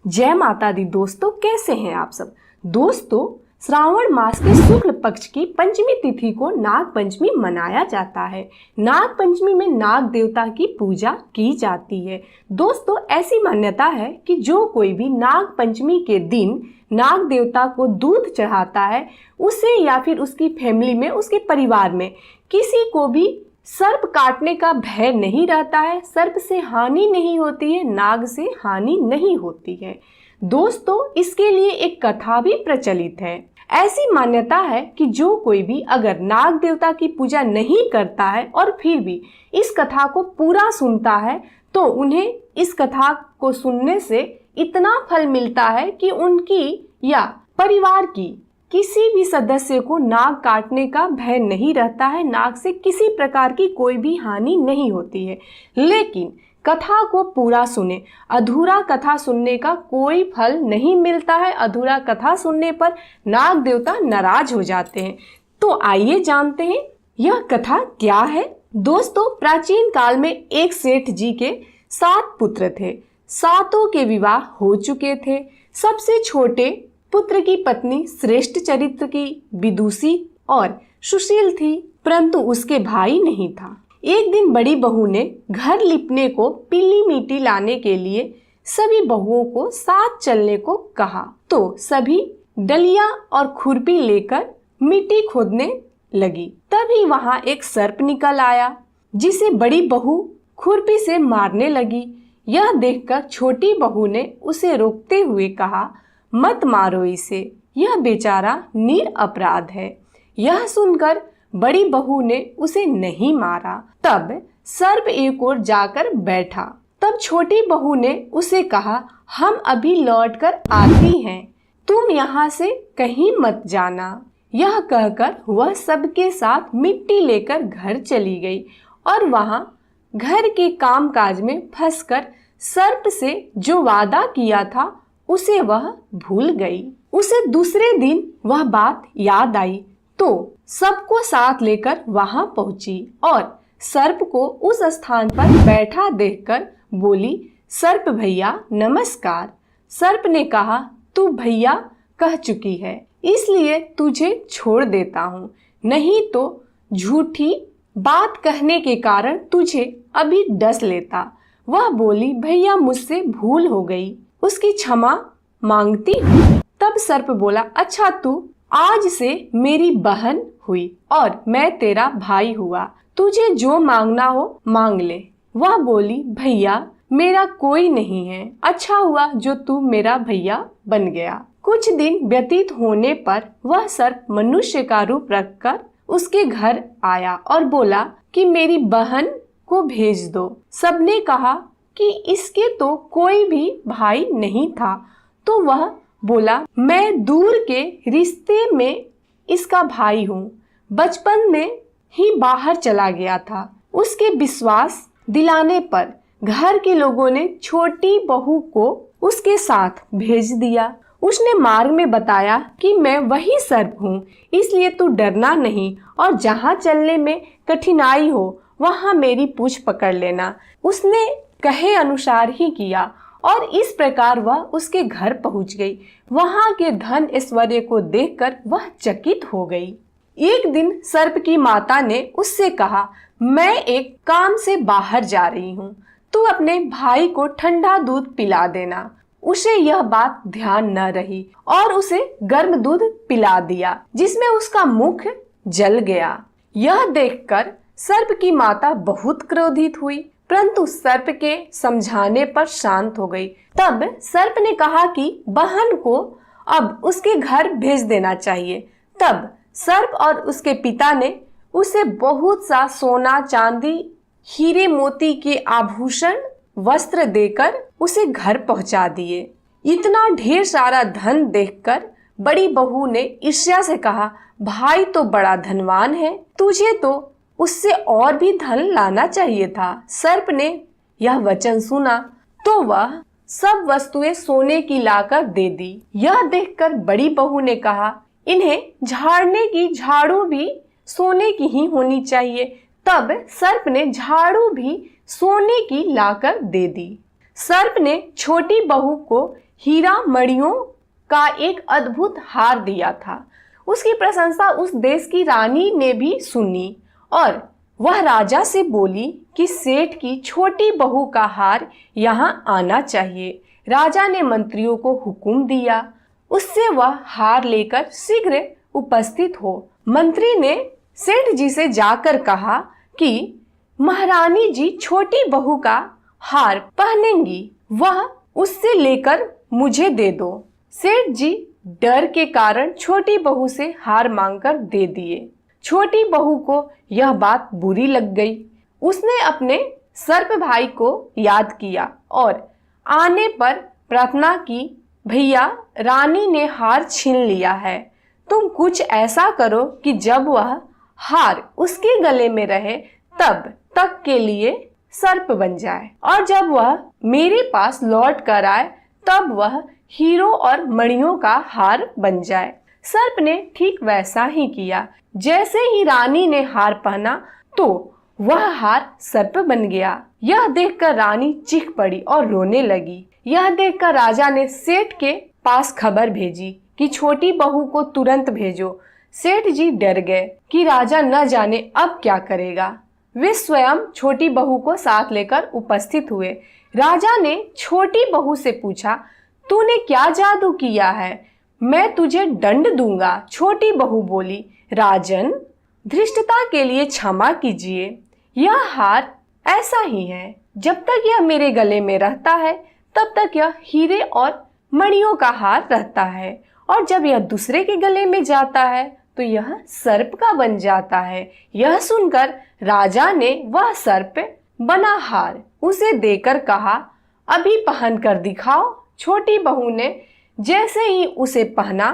जय माता दी दोस्तों, कैसे हैं आप सब। दोस्तों, श्रावण मास के शुक्ल पक्ष की पंचमी तिथि को नाग पंचमी मनाया जाता है। नाग पंचमी में नाग देवता की पूजा की जाती है। दोस्तों, ऐसी मान्यता है कि जो कोई भी नाग पंचमी के दिन नाग देवता को दूध चढ़ाता है, उसे या फिर उसकी फैमिली में, उसके परिवार में किसी को भी सर्प काटने का भय नहीं रहता है, सर्प से हानि नहीं होती है, नाग से हानि नहीं होती है। दोस्तों, इसके लिए एक कथा भी प्रचलित है। ऐसी मान्यता है कि जो कोई भी अगर नाग देवता की पूजा नहीं करता है और फिर भी इस कथा को पूरा सुनता है, तो उन्हें इस कथा को सुनने से इतना फल मिलता है कि उनकी या परिवार की किसी भी सदस्य को नाग काटने का भय नहीं रहता है, नाग से किसी प्रकार की कोई भी हानि नहीं होती है। लेकिन कथा को पूरा सुने, अधूरा कथा सुनने का कोई फल नहीं मिलता है। अधूरा कथा सुनने पर नाग देवता नाराज हो जाते हैं। तो आइए जानते हैं यह कथा क्या है। दोस्तों, प्राचीन काल में एक सेठ जी के 7 पुत्र थे। 7 के विवाह हो चुके थे। सबसे छोटे पुत्र की पत्नी श्रेष्ठ चरित्र की, विदुषी और सुशील थी, परंतु उसके भाई नहीं था। एक दिन बड़ी बहू ने घर लिपने को पीली मिट्टी लाने के लिए सभी बहुओं को साथ चलने को कहा, तो सभी डलिया और खुरपी लेकर मिट्टी खोदने लगी। तभी वहां एक सर्प निकल आया, जिसे बड़ी बहू खुरपी से मारने लगी। यह देखकर छोटी बहू ने उसे रोकते हुए कहा, मत मारो इसे, यह बेचारा निरपराध है। यह सुनकर बड़ी बहू ने उसे नहीं मारा। तब सर्प एक ओर जाकर बैठा। तब छोटी बहू ने उसे कहा, हम अभी लौटकर आती हैं, तुम यहाँ से कहीं मत जाना। यह कहकर वह सबके साथ मिट्टी लेकर घर चली गई और वहाँ घर के कामकाज में फंसकर सर्प से जो वादा किया था उसे वह भूल गई। उसे दूसरे दिन वह बात याद आई, तो सबको साथ लेकर वहां पहुंची और सर्प को उस स्थान पर बैठा देखकर बोली, सर्प भैया नमस्कार। सर्प ने कहा, तू भैया कह चुकी है, इसलिए तुझे छोड़ देता हूँ, नहीं तो झूठी बात कहने के कारण तुझे अभी डस लेता। वह बोली, भैया मुझसे भूल हो गई, उसकी क्षमा मांगती हूँ। तब सर्प बोला, अच्छा तू आज से मेरी बहन हुई और मैं तेरा भाई हुआ, तुझे जो मांगना हो मांग ले। वह बोली, भैया मेरा कोई नहीं है, अच्छा हुआ जो तू मेरा भैया बन गया। कुछ दिन व्यतीत होने पर वह सर्प मनुष्य का रूप रखकर उसके घर आया और बोला कि मेरी बहन को भेज दो। सबने कहा कि इसके तो कोई भी भाई नहीं था, तो वह बोला, मैं दूर के रिश्ते में इसका भाई हूँ, बचपन में ही बाहर चला गया था। उसके विश्वास दिलाने पर घर के लोगों ने छोटी बहू को उसके साथ भेज दिया। उसने मार्ग में बताया कि मैं वही सर्प हूँ, इसलिए तू डरना नहीं और जहाँ चलने में कठिनाई हो वहाँ मेरी पूंछ पकड़ लेना। उसने कहे अनुसार ही किया और इस प्रकार वह उसके घर पहुंच गई। वहां के धन ऐश्वर्य को देखकर वह चकित हो गई। एक दिन सर्प की माता ने उससे कहा, मैं एक काम से बाहर जा रही हूँ, तू अपने भाई को ठंडा दूध पिला देना। उसे यह बात ध्यान न रही और उसे गर्म दूध पिला दिया, जिसमें उसका मुख जल गया। यह देखकर सर्प की माता बहुत क्रोधित हुई, परंतु सर्प के समझाने पर शांत हो गई। तब सर्प ने कहा कि बहन को अब उसके घर भेज देना चाहिए। तब सर्प और उसके पिता ने उसे बहुत सा सोना, चांदी, हीरे मोती के आभूषण, वस्त्र देकर उसे घर पहुंचा दिए। इतना ढेर सारा धन देखकर बड़ी बहू ने ईर्ष्या से कहा, भाई तो बड़ा धनवान है, तुझे तो उससे और भी धन लाना चाहिए था। सर्प ने यह वचन सुना तो वह सब वस्तुएं सोने की लाकर दे दी। यह देखकर बड़ी बहू ने कहा, इन्हें झाड़ने की झाड़ू भी सोने की ही होनी चाहिए। तब सर्प ने झाड़ू भी सोने की लाकर दे दी। सर्प ने छोटी बहू को हीरा मणियों का एक अद्भुत हार दिया था। उसकी प्रशंसा उस देश की रानी ने भी सुनी और वह राजा से बोली कि सेठ की छोटी बहू का हार यहाँ आना चाहिए। राजा ने मंत्रियों को हुक्म दिया, उससे वह हार लेकर शीघ्र उपस्थित हो। मंत्री ने सेठ जी से जाकर कहा कि महारानी जी छोटी बहू का हार पहनेंगी, वह उससे लेकर मुझे दे दो। सेठ जी डर के कारण छोटी बहू से हार मांगकर दे दिए। छोटी बहू को यह बात बुरी लग गई। उसने अपने सर्प भाई को याद किया और आने पर प्रार्थना की, भैया रानी ने हार छीन लिया है, तुम कुछ ऐसा करो कि जब वह हार उसके गले में रहे तब तक के लिए सर्प बन जाए, और जब वह मेरे पास लौट कर आए तब वह हीरो और मणियों का हार बन जाए। सर्प ने ठीक वैसा ही किया। जैसे ही रानी ने हार पहना तो वह हार सर्प बन गया। यह देखकर रानी चीख पड़ी और रोने लगी। यह देखकर राजा ने सेठ के पास खबर भेजी कि छोटी बहू को तुरंत भेजो। सेठ जी डर गए कि राजा न जाने अब क्या करेगा। वे स्वयं छोटी बहू को साथ लेकर उपस्थित हुए। राजा ने छोटी बहू से पूछा, तूने क्या जादू किया है? मैं तुझे दंड दूंगा। छोटी बहू बोली, राजन धृष्टता के लिए क्षमा कीजिए, यह हार ऐसा ही है। जब तक यह मेरे गले में रहता है तब तक यह हीरे और मणियों का हार रहता है, और जब यह दूसरे के गले में जाता है तो यह सर्प का बन जाता है। यह सुनकर राजा ने वह सर्प बना हार उसे देकर कहा, अभी पहन कर दिखाओ। छोटी बहू ने जैसे ही उसे पहना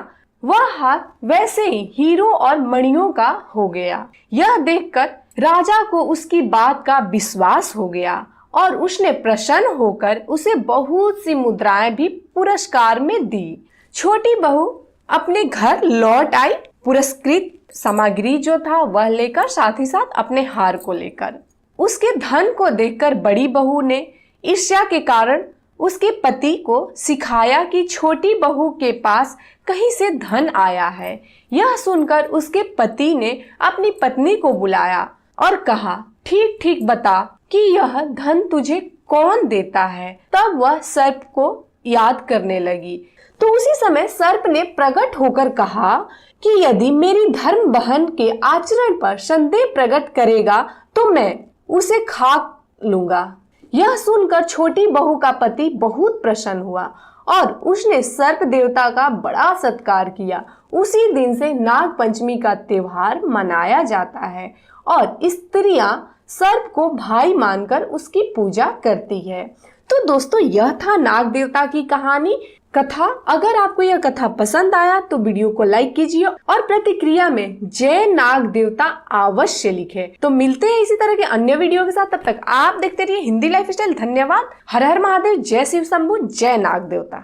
वह हार वैसे ही हीरो और मणियों का हो गया। यह देखकर राजा को उसकी बात का विश्वास हो गया और उसने प्रसन्न होकर उसे बहुत सी मुद्राएं भी पुरस्कार में दी। छोटी बहू अपने घर लौट आई, पुरस्कृत सामग्री जो था वह लेकर, साथ ही साथ अपने हार को लेकर। उसके धन को देखकर बड़ी बहू ने ईर्ष्या के कारण उसके पति को सिखाया कि छोटी बहू के पास कहीं से धन आया है। यह सुनकर उसके पति ने अपनी पत्नी को बुलाया और कहा, ठीक ठीक बता कि यह धन तुझे कौन देता है। तब वह सर्प को याद करने लगी। तो उसी समय सर्प ने प्रकट होकर कहा कि यदि मेरी धर्म बहन के आचरण पर संदेह प्रकट करेगा तो मैं उसे खा लूंगा। यह सुनकर छोटी बहू का पति बहुत प्रसन्न हुआ और उसने सर्प देवता का बड़ा सत्कार किया। उसी दिन से नाग पंचमी का त्योहार मनाया जाता है और स्त्रियां सर्प को भाई मानकर उसकी पूजा करती है। तो दोस्तों, यह था नाग देवता की कहानी कथा। अगर आपको यह कथा पसंद आया तो वीडियो को लाइक कीजिए और प्रतिक्रिया में जय नाग देवता अवश्य लिखें। तो मिलते हैं इसी तरह के अन्य वीडियो के साथ, तब तक आप देखते रहिए हिंदी लाइफस्टाइल। धन्यवाद। हर हर महादेव। जय शिव शंभू। जय नाग देवता।